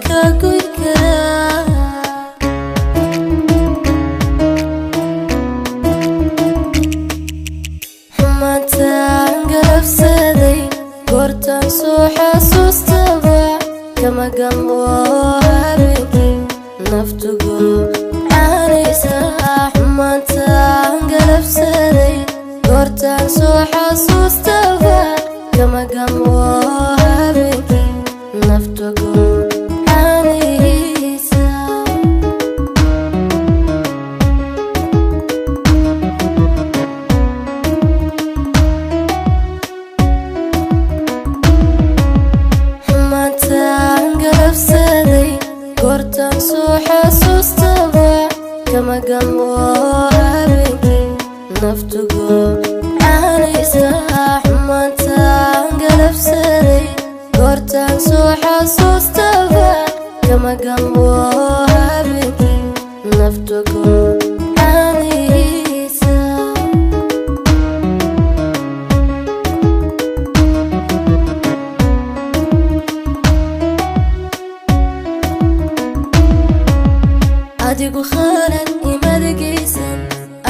ka goyn karaa xumaantaan galabsaday goortaan soo xasuustaba kama gamo habeenkii naftugu caanaysa xumaantaan galabsaday goortaan soo xasuustaba kama gamo habeenkii naftugu caanaysa xumaantaan galabsaday goortaan soo xasuustaba kama gamo habeenkii naftugu caanaysa xumaantaan galabsaday goortaan soo xasuustaba kama gamo habeenkii naftugu caanaysa adigu khalad imadagaysan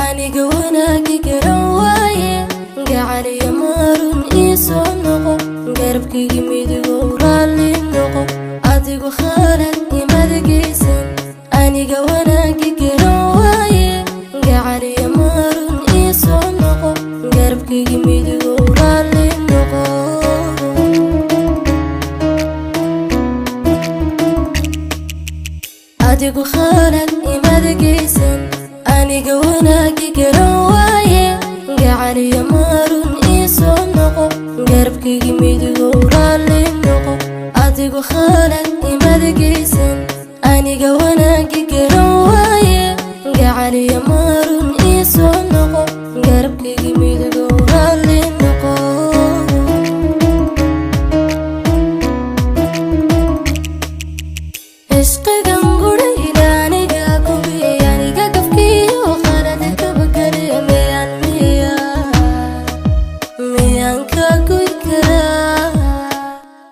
aniga wanaagi garan waaye gacaliya marun ii soo noqo garabkaygi midigow raalli noqo adigu khalad imadagaysan aniga wanaagi garan waaye gacaliya marun ii soo noqo garabkaygi midigow raalli noqo adigu khalad imadagaysan aniga wanaagi garan waaye gacaliya marun ii soo noqo garabkaygi midigow raalli noqo adigu khalad imadagaysan aniga wanaagi garan